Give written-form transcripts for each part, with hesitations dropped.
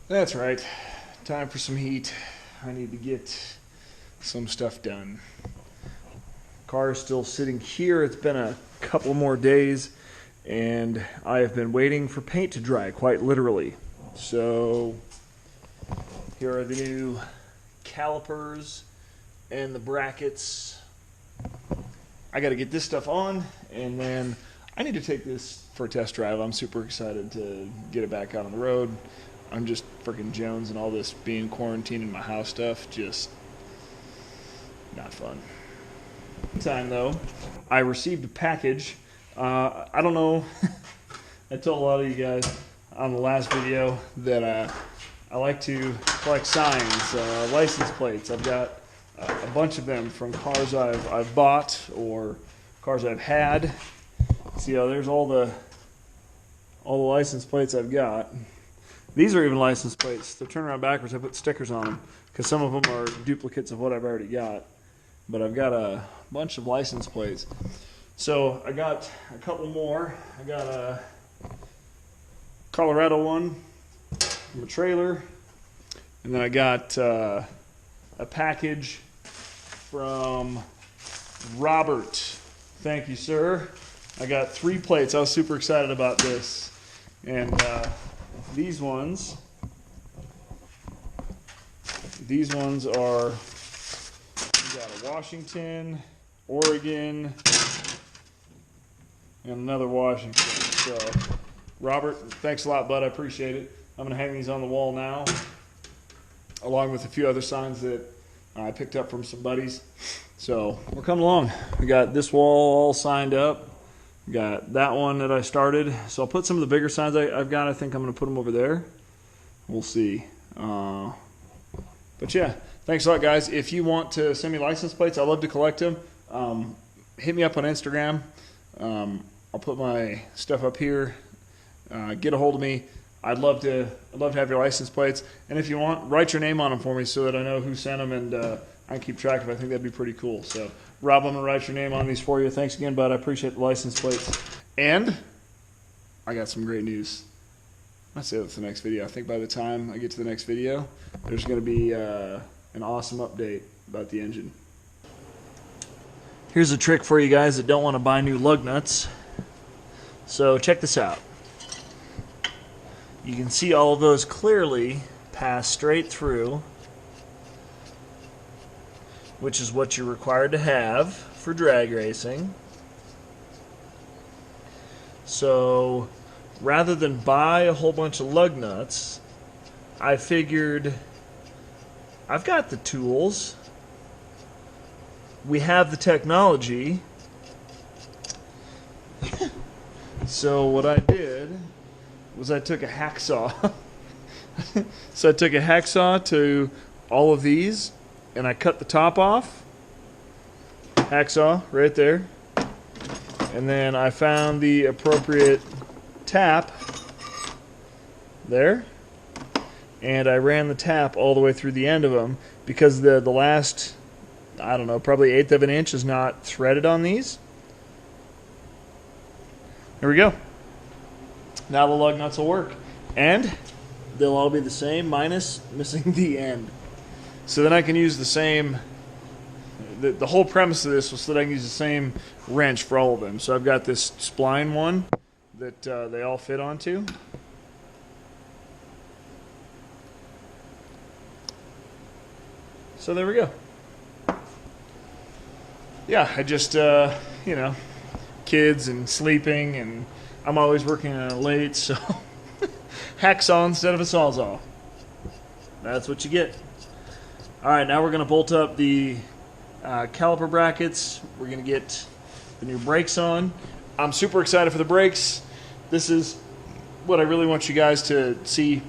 That's right. Time for some heat. I need to get some stuff done. Car is still sitting here. It's been a couple more days, and I have been waiting for paint to dry, quite literally. So here are the new calipers and the brackets. I got to get this stuff on, and then I need to take this for a test drive. I'm super excited to get it back out on the road. I'm just freaking Jones, and all this being quarantined in my house stuff, just not fun. Meantime, though, I received a package. I don't know. I told a lot of you guys on the last video that I like to collect signs, license plates. I've got a bunch of them from cars I've bought or cars I've had. See, there's all the license plates I've got. These are even license plates. They're turned around backwards. I put stickers on them because some of them are duplicates of what I've already got. But I've got a bunch of license plates. So I got a couple more. I got a Colorado one from a trailer. And then I got a package from Robert. Thank you, sir. I got 3 plates. I was super excited about this. And these ones are, we got a Washington, Oregon, and another Washington. So, Robert, thanks a lot, bud. I appreciate it. I'm going to hang these on the wall now, along with a few other signs that I picked up from some buddies. So, we're coming along. We got this wall all signed up. We got that one that I started. So, I'll put some of the bigger signs I've got. I think I'm going to put them over there. We'll see. But yeah, thanks a lot, guys. If you want to send me license plates, I love to collect them. Hit me up on Instagram. I'll put my stuff up here. Get a hold of me. I'd love to have your license plates. And if you want, write your name on them for me so that I know who sent them and I can keep track of it. I think that'd be pretty cool. So, Rob, I'm going to write your name on these for you. Thanks again, bud. I appreciate the license plates. And I got some great news. I'll say that's the next video. I think by the time I get to the next video, there's going to be an awesome update about the engine. Here's a trick for you guys that don't want to buy new lug nuts. So check this out. You can see all of those clearly pass straight through, which is what you're required to have for drag racing. So rather than buy a whole bunch of lug nuts, I figured I've got the tools, we have the technology. So what I did was I took a hacksaw. So I took a hacksaw to all of these and I cut the top off. Hacksaw right there. And then I found the appropriate tap there, and I ran the tap all the way through the end of them because the last, I don't know, probably 1/8 of an inch is not threaded on these. There we go. Now the lug nuts will work, and they'll all be the same minus missing the end. So then I can use the same, the whole premise of this was so that I can use the same wrench for all of them. So I've got this spline one that they all fit onto. So there we go. Yeah, I just, you know, kids and sleeping, and I'm always working late, so hacksaw instead of a sawzall. That's what you get. All right, now we're going to bolt up the caliper brackets. We're going to get the new brakes on. I'm super excited for the brakes. This is what I really want you guys to see.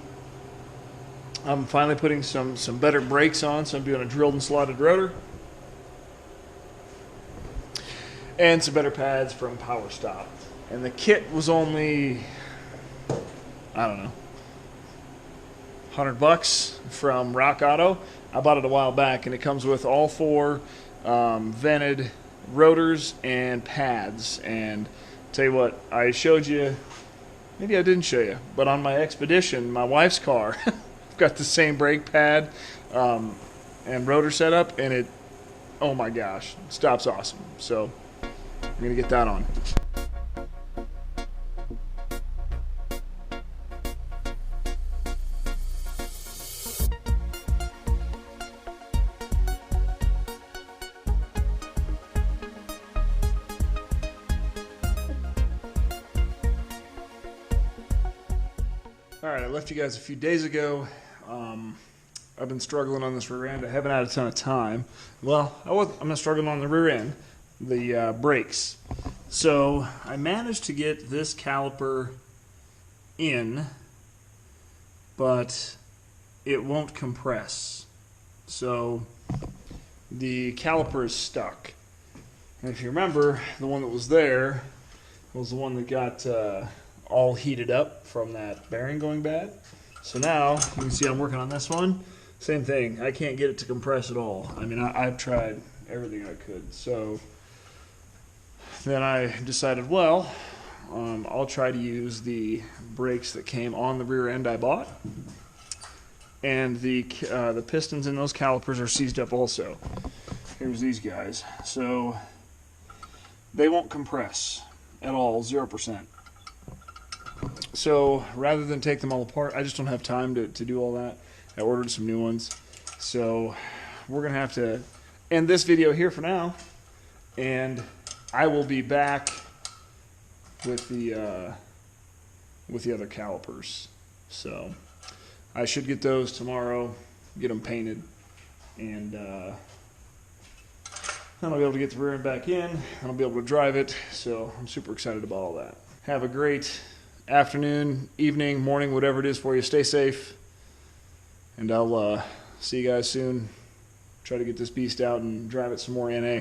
I'm finally putting some better brakes on, so I'm doing a drilled and slotted rotor. And some better pads from Powerstop. And the kit was only, I don't know, $100 from Rock Auto. I bought it a while back, and it comes with all 4 vented rotors and pads. And tell you what, I showed you, maybe I didn't show you, but on my Expedition, my wife's car, of got the same brake pad and rotor setup, and it, oh my gosh, stops awesome. So I'm gonna get that on. Alright, I left you guys a few days ago. I've been struggling on this rear end. I haven't had a ton of time. Well, I'm not struggling on the rear end, the brakes. So I managed to get this caliper in, but it won't compress. So the caliper is stuck. And if you remember, the one that was there was the one that got all heated up from that bearing going bad. So now you can see I'm working on this one. Same thing. I can't get it to compress at all. I mean, I've tried everything I could. So then I decided, well, I'll try to use the brakes that came on the rear end I bought, and the pistons in those calipers are seized up also. Here's these guys. So they won't compress at all, 0%. So rather than take them all apart, I just don't have time to do all that. I ordered some new ones. So we're going to have to end this video here for now. And I will be back with the other calipers. So I should get those tomorrow, get them painted, and then I'll be able to get the rear end back in, and I'll be able to drive it. So I'm super excited about all that. Have a great afternoon, evening, morning, whatever it is for you. Stay safe, and I'll see you guys soon. Try to get this beast out and drive it some more NA.